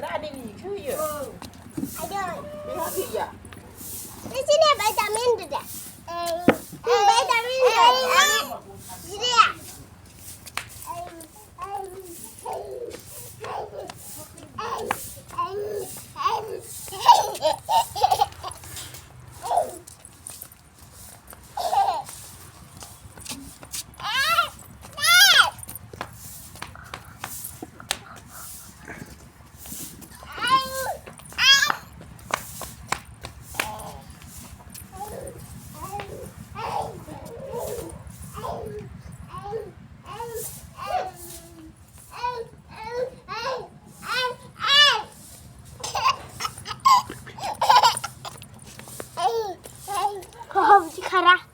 Ra đi nghỉ chứ gì? Ada. Đi học gì vậy? Di sini vitamin juga. Vitamin juga. Sini ya. Oh, khara.